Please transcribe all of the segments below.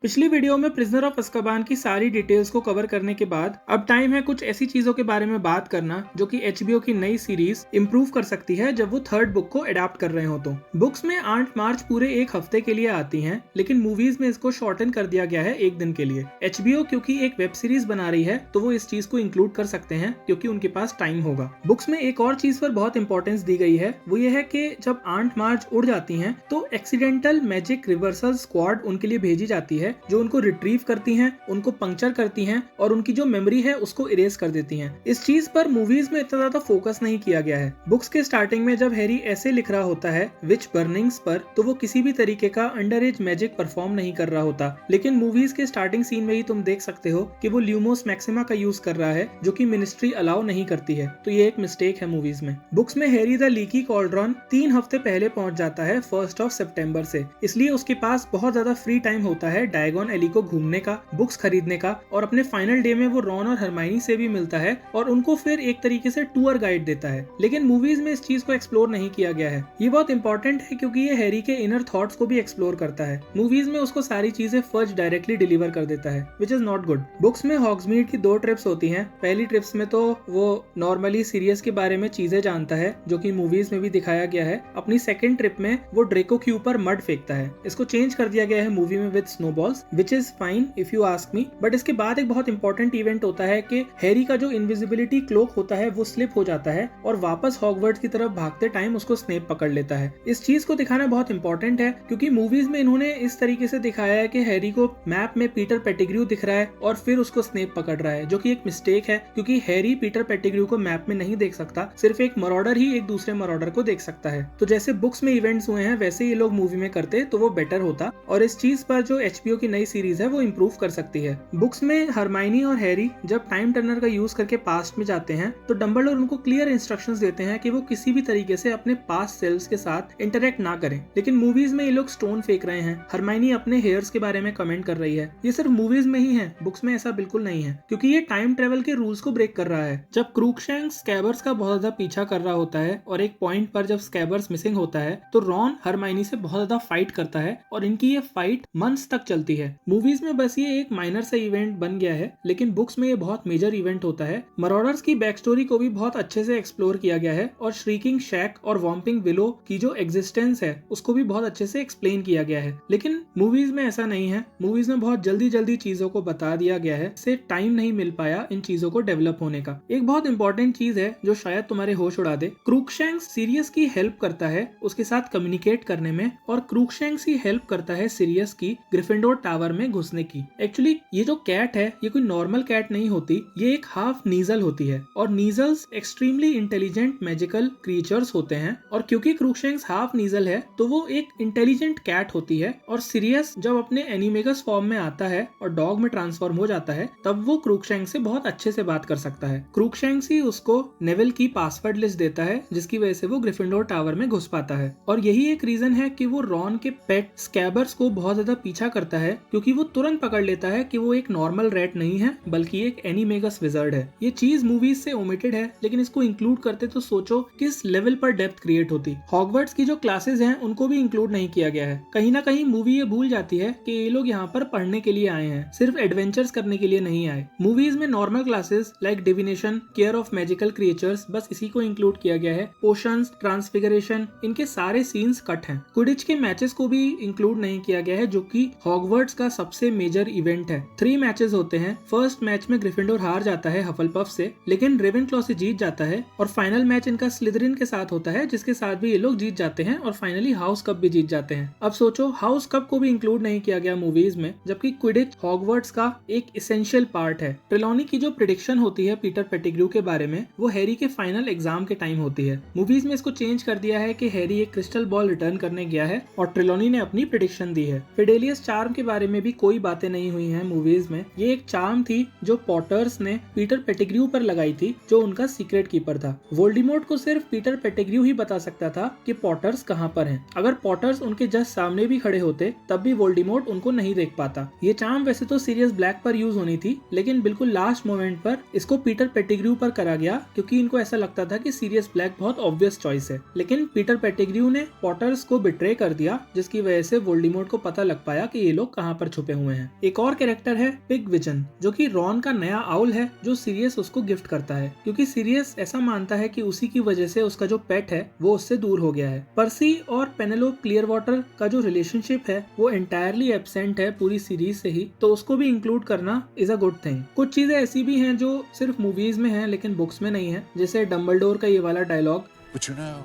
पिछली वीडियो में prisoner of Azkaban की सारी डिटेल्स को कवर करने के बाद अब टाइम है कुछ ऐसी चीजों के बारे में बात करना जो कि HBO की नई सीरीज इंप्रूव कर सकती है जब वो थर्ड बुक को अडैप्ट कर रहे हो। तो बुक्स में 8 मार्च पूरे एक हफ्ते के लिए आती हैं, लेकिन मूवीज में इसको शॉर्टन कर दिया गया है एक दिन के लिए। HBO क्योंकि एक वेब सीरीज बना रही है तो वो इस चीज को इंक्लूड कर सकते हैं क्योंकि उनके पास टाइम होगा। बुक्स में एक और चीज पर बहुत इंपॉर्टेंस दी गई है, वो ये है कि जब 8 मार्च उड़ जाती हैं तो एक्सीडेंटल मैजिक रिवर्सल स्क्वाड उनके लिए भेजी जाती है जो उनको रिट्रीव करती हैं, उनको पंक्चर करती हैं और उनकी जो मेमोरी है उसको इरेज कर देती हैं। इस चीज पर मूवीज में इतना ज्यादा फोकस नहीं किया गया है। बुक्स के स्टार्टिंग में जब हैरी ऐसे लिख रहा होता है विच बर्निंग्स पर, तो वो किसी भी तरीके का अंडर एज मैजिक परफॉर्म नहीं कर रहा होता, लेकिन मूवीज के स्टार्टिंग सीन में ही तुम देख सकते हो कि वो ल्यूमोस मैक्सिमा का यूज कर रहा है जो कि मिनिस्ट्री अलाउ नहीं करती है। तो ये एक मिस्टेक है मूवीज में। बुक्स में हैरी द लीकी कॉल्ड्रॉन 3 हफ्ते पहले पहुंच जाता है 1 सितंबर से, इसलिए उसके पास बहुत ज्यादा फ्री टाइम होता है डायगोन एली को घूमने का, बुक्स खरीदने का, और अपने फाइनल डे में वो रॉन और हरमाइनी से भी मिलता है और उनको फिर एक तरीके से टूर गाइड देता है। लेकिन मूवीज में इस चीज को एक्सप्लोर नहीं किया गया है। ये बहुत इंपॉर्टेंट है क्योंकि ये हैरी के इनर थॉट्स को भी एक्सप्लोर करता है। मूवीज में उसको सारी चीजें फर्स्ट डायरेक्टली डिलीवर कर देता है, which is not good. Books में हॉग्समीड की 2 ट्रिप्स होती हैं। पहली ट्रिप्स में तो वो नॉर्मली सीरियस के बारे में चीजें जानता है जो कि मूवीज में भी दिखाया गया है। अपनी सेकंड ट्रिप में वो ड्रेको के ऊपर मड फेंकता है। इसको चेंज कर दिया गया है मूवी में with snowballs, which is fine if you ask me. But इसके बाद एक बहुत इंपॉर्टेंट इवेंट होता है कि हैरी का जो इनविजिबिलिटी क्लोक होता है वो स्लिप हो जाता है और वापस हॉगवर्ट्स की तरफ भागते टाइम उसको स्नेप पकड़ लेता है। इस चीज को दिखाना बहुत इंपॉर्टेंट है क्योंकि मूवीज में इन्होंने इस तरीके से दिखाया है कि हैरी को मैप में पीटर पेटिग्रू दिख रहा है और फिर उसको स्नेप पकड़ रहा है, जो कि एक मिस्टेक है क्योंकि हैरी पीटर पेटिग्रू को मैप में नहीं देख सकता, सिर्फ एक मरॉडर ही एक दूसरे मरॉडर को देख सकता है। तो जैसे बुक्स में इवेंट्स हुए हैं वैसे ये लोग मूवी में करते तो वो बेटर होता, और इस चीज पर जो HBO की नई सीरीज है वो इम्प्रूव कर सकती है। बुक्स में हरमाइनी और हैरी जब टाइम टर्नर का यूज करके पास्ट में जाते हैं तो डंबलडोर उनको क्लियर इंस्ट्रक्शंस देते हैं कि वो किसी भी तरीके से अपने पास्ट सेल्स के साथ इंटरेक्ट ना करें। लेकिन मूवीज में ये लोग स्टोन फेंक रहे हैं। हरमाइनी अपने हेयर्स के बारे में कमेंट कर रही है। ये सिर्फ मूवीज में ही है, बुक्स में ऐसा बिल्कुल नहीं है क्योंकि ये टाइम ट्रेवल के रूल्स को ब्रेक कर रहा है। जब क्रूकशैंक्स स्कैबर्स का बहुत ज्यादा पीछा कर रहा होता है और एक पॉइंट पर जब स्कैबर्स मिसिंग होता है तो रॉन हरमाइनी से बहुत ज्यादा फाइट करता है और इनकी ये फाइट मंथ्स तक चलती है। मूवीज में बस ये एक माइनर सा इवेंट बन गया है, लेकिन बुक्स में ये बहुत मेजर इवेंट होता है। मरॉडर्स की बैक स्टोरी को भी बहुत अच्छे से एक्सप्लोर किया गया है और श्रीकिंग शैक और वॉम्पिंग विलो की जो एग्जिस्टेंस है उसको भी बहुत अच्छे से एक्सप्लेन किया गया है। लेकिन मूवीज में ऐसा नहीं है। मूवीज में बहुत जल्दी जल्दी चीजों को बता दिया गया है, इससे टाइम नहीं मिल पाया इन चीजों को डेवलप होने का। एक बहुत इंपॉर्टेंट चीज है जो शायद तुम्हारे होश उड़ा दे, क्रूकशैंक्स सीरियस की हेल्प करता है उसके साथ कम्युनिकेट करने में, और क्रूकशैंक्स ही हेल्प करता है सीरियस की ग्रिफिंडोर टावर में घुसने की। एक्चुअली ये जो कैट है ये कोई नॉर्मल कैट नहीं होती, ये एक हाफ नीजल होती है और नीजल्स एक्सट्रीमली इंटेलिजेंट मैजिकल क्रिएचर्स होते हैं। और क्योंकि क्रूकशैंक्स हाफ नीजल है तो वो एक इंटेलिजेंट कैट होती है, और सीरियस जब अपने एनिमेगस फॉर्म में आता है और डॉग में ट्रांसफॉर्म हो जाता है तब वो क्रूकशैंक्स से बहुत अच्छे से बात कर सकता है। क्रूकशैंक्स ही उसको नेविल की पासवर्ड लिस्ट देता है जिसकी वजह से वो ग्रिफिंडोर टावर में घुस पाता है। और यही एक रीजन है कि वो रॉन के पेट स्कैबर्स को बहुत ज्यादा पीछा करता है क्योंकि वो तुरंत पकड़ लेता है कि वो एक नॉर्मल रैट नहीं है बल्कि एक एनिमेगस विजर्ड है। ये चीज मूवीज से ओमिटेड है, लेकिन इसको इंक्लूड करते तो सोचो किस लेवल पर डेप्थ क्रिएट होती। हॉगवर्ट्स की जो क्लासेस हैं उनको भी इंक्लूड नहीं किया गया है। कहीं ना कहीं मूवी ये भूल जाती है कि ये लोग यहाँ पर पढ़ने के लिए आए हैं, सिर्फ एडवेंचर्स करने के लिए नहीं आए। मूवीज में normal classes like divination, care of magical creatures, बस इसी को इंक्लूड किया गया है। पोशंस, ट्रांसफिगरेशन, इनके सारे सीन्स कट हैं। क्विडिच के मैचेस को भी इंक्लूड नहीं किया गया है जो कि हॉगवर्ट्स का सबसे मेजर इवेंट है। 3 मैचेस होते हैं। फर्स्ट मैच में ग्रिफिंडोर हार जाता है हफलपफ से, लेकिन रेवेनक्लॉ से जीत जाता है, और फाइनल मैच इनका स्लिदरिन के साथ होता है जिसके साथ भी ये लोग जीत जाते हैं और फाइनली हाउस कप भी जीत जाते हैं। अब सोचो हाउस कप को भी इंक्लूड नहीं किया गया मूवीज में, जबकि क्विडिच हॉगवर्ट्स का एक इसेंशियल पार्ट है। ट्रेलॉनी की जो प्रेडिक्शन होती है पीटर पेटिग्रू के बारे में वो हैरी के फाइनल एग्जाम के टाइम होती है। मूवीज में इसको चेंज कर दिया है कि हैरी एक क्रिस्टल बॉल रिटर्न करने गया है और ट्रेलॉनी ने अपनी प्रेडिक्शन दी है। फिडेलियस चार्म के बारे में भी कोई बातें नहीं हुई हैं मूवीज में। ये एक चार्म थी जो पॉटर्स ने पीटर पेटिग्रू पर लगाई थी जो उनका सीक्रेट कीपर था। वोल्डेमॉर्ट को सिर्फ पीटर पेटिग्रू ही बता सकता था कि पॉटर्स कहाँ पर हैं। अगर पॉटर्स उनके जस्ट सामने भी खड़े होते तब भी वोल्डेमॉर्ट उनको नहीं देख पाता। ये चार्म वैसे तो सीरियस ब्लैक पर यूज होनी थी, लेकिन बिल्कुल लास्ट मोमेंट पर इसको पीटर पेटिग्रू पर करा गया क्योंकि इनको ऐसा लगता था कि सीरियस ब्लैक बहुत ऑब्वियस चॉइस है। लेकिन पीटर पेटिग्रू ने पॉटर्स को बिट्रे कर दिया जिसकी वजह से वोल्डेमॉर्ट को पता लग पाया कि ये लोग कहाँ पर छुपे हुए हैं। एक और कैरेक्टर है पिग विजन, जो कि रॉन का नया आउल है जो सीरियस उसको गिफ्ट करता है, क्योंकि सीरियस ऐसा मानता है कि उसी की वजह से उसका जो पेट है वो उससे दूर हो गया है। पर्सी और पेनेलोप क्लियरवाटर का जो रिलेशनशिप है वो एंटायरली एब्सेंट है पूरी सीरीज से ही, तो उसको भी इंक्लूड करना इज अ गुड थिंग। कुछ चीजें ऐसी भी हैं जो सिर्फ मूवीज में हैं लेकिन बुक्स में नहीं है, जैसे डम्बलडोर का ये वाला dialogue, But you know,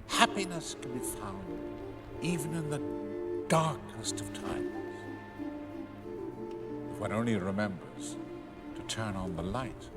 happiness can be found even in the darkest of times. If one only remembers to turn on the light.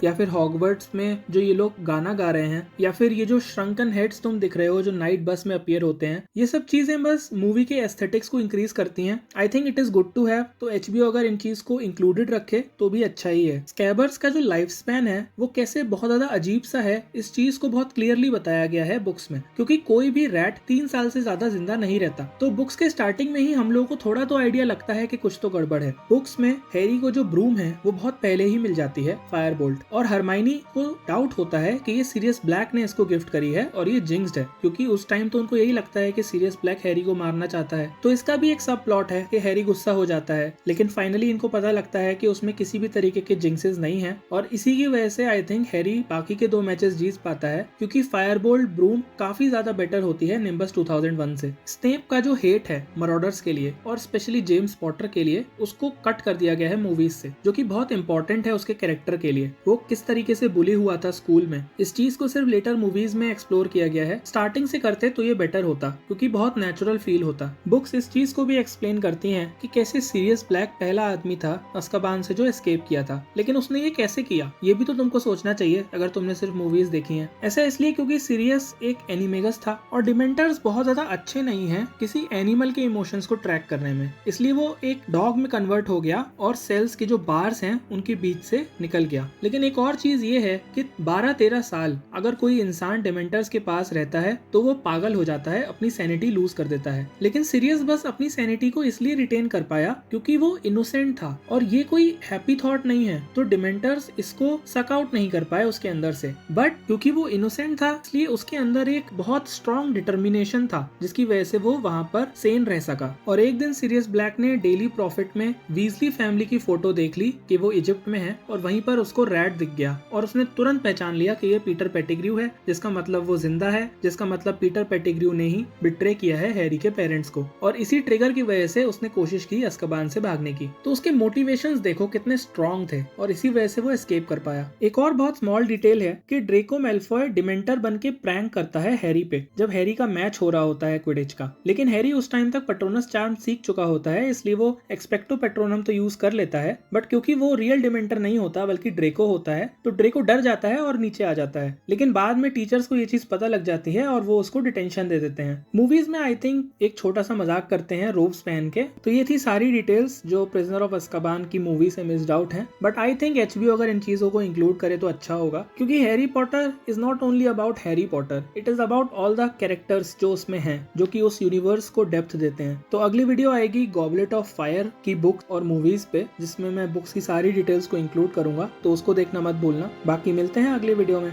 या फिर हॉगवर्ट्स में जो ये लोग गाना गा रहे हैं, या फिर ये जो श्रंकन हेड्स तुम दिख रहे हो जो नाइट बस में अपीयर होते हैं, ये सब चीजें बस मूवी के एस्थेटिक्स को इंक्रीज करती हैं। I think it is good to have, तो एचबीओ अगर इन चीज को इंक्लूडेड रखे तो भी अच्छा ही है। स्कैबर्स का जो लाइफ स्पैन है वो कैसे बहुत ज्यादा अजीब सा है, इस चीज को बहुत क्लियरली बताया गया है बुक्स में, क्योंकि कोई भी रैट 3 साल से ज्यादा जिंदा नहीं रहता। तो बुक्स के स्टार्टिंग में ही हम लोगों को थोड़ा तो आइडिया लगता है कि कुछ तो गड़बड़ है। बुक्स में हैरी को जो ब्रूम है वो बहुत पहले ही मिल जाती है, फायरबोल्ट, और हरमाइनी को डाउट होता है कि ये सीरियस ब्लैक ने इसको गिफ्ट करी है और ये जिंक्स्ड है, क्योंकि उस टाइम तो उनको यही लगता है कि सीरियस ब्लैक हैरी को मारना चाहता है। तो इसका भी एक सब प्लॉट है कि हैरी गुस्सा हो जाता है, लेकिन फाइनली इनको पता लगता है कि उसमें किसी भी तरीके के जिंक्सेस नहीं है, और इसी की वजह से आई थिंक हैरी बाकी के 2 मैचेस जीत पाता है, क्योंकि फायरबोल्ट ब्रूम काफी ज्यादा बेटर होती है निम्बस 2001 से। स्नेप का जो हेट है मराडर्स के लिए और स्पेशली जेम्स पॉटर के लिए, उसको कट कर दिया गया है मूवीज से, जो कि बहुत इंपॉर्टेंट है उसके कैरेक्टर के लिए। वो किस तरीके से बुली हुआ था स्कूल में, इस चीज को सिर्फ लेटर मूवीज में एक्सप्लोर किया गया है। स्टार्टिंग से करते तो ये बेटर होता, क्योंकि बहुत नेचुरल फील होता। बुक्स इस चीज को भी एक्सप्लेन करती हैं कि कैसे सीरियस ब्लैक पहला आदमी था अज़्काबान से जो एस्केप किया था, लेकिन उसने ये कैसे किया, ये भी तो तुमको सोचना चाहिए अगर तुमने सिर्फ मूवीज देखी हैं। ऐसा इसलिए क्योंकि सीरियस एक एनिमेगस था और डिमेंटर्स बहुत ज्यादा अच्छे नहीं हैं किसी एनिमल के इमोशंस को ट्रैक करने में, इसलिए वो एक डॉग में कन्वर्ट हो गया और सेल्स के जो बार्स हैं उनके बीच से निकल गया। लेकिन एक और चीज ये है कि 12-13 साल अगर कोई इंसान डिमेंटर्स के पास रहता है तो वो पागल हो जाता है, अपनी सैनिटी लूज कर देता है। लेकिन सीरियस बस अपनी सैनिटी को इसलिए रिटेन कर पाया क्योंकि वो इनोसेंट था, और ये कोई हैप्पी थॉट नहीं है, तो डिमेंटर्स इसको सक आउट नहीं कर पाए उसके अंदर से। बट क्योंकि वो इनोसेंट था इसलिए उसके अंदर एक बहुत स्ट्रॉन्ग डिटर्मिनेशन था, जिसकी वजह से वो वहां पर सेन रह सका। और एक दिन सीरियस ब्लैक ने डेली प्रॉफिट में वीजली फैमिली की फोटो देख ली कि वो इजिप्ट में है, और वहीं पर उसको रैट दिख गया और उसने तुरंत पहचान लिया कि ये पीटर पेटिग्रू है, जिसका मतलब वो जिंदा है, जिसका मतलब पीटर पेटिग्रू ने ही बिट्रे किया है हैरी के पेरेंट्स को। और इसी ट्रिगर की वजह से उसने कोशिश की अज़्काबान से भागने की। तो उसके मोटिवेशंस देखो कितने स्ट्रॉन्ग थे, और इसी वजह से वो एस्केप कर पाया। एक और बहुत स्मॉल डिटेल है कि ड्रेको मैल्फॉय डिमेंटर बन के प्रैंक करता है हैरी पे जब हैरी का मैच हो रहा होता है क्विडिच का, लेकिन हैरी उस टाइम तक पेट्रोनस चार्म सीख चुका होता है, इसलिए वो एक्सपेक्टो पेट्रोनम तो यूज कर लेता है, बट क्योंकि वो रियल डिमेंटर नहीं होता बल्कि ड्रेको होता है, तो ड्रेको डर जाता है और नीचे आ जाता है। लेकिन बाद में टीचर्स को ये चीज पता लग जाती है और वो उसको डिटेंशन दे देते हैं। मूवीज में आई थिंक एक छोटा सा मजाक करते हैं रोब्स पहन के। तो ये थी सारी डिटेल्स जो प्रिजनर ऑफ अज़्काबान की मूवी से मिस्ड आउट है, बट आई थिंक एचबीओ अगर इन चीजों को इंक्लूड करे तो अच्छा होगा, क्योंकि Harry Potter is not only about Harry Potter, it is about all the characters जो उसमें हैं, जो कि उस यूनिवर्स को डेप्थ देते हैं। तो अगली वीडियो आएगी गॉबलेट ऑफ फायर की बुक और मूवीज पे, जिसमें मैं बुक्स की सारी डिटेल्स को इंक्लूड करूंगा, तो उसको देखना मत भूलना। बाकी मिलते हैं अगले वीडियो में।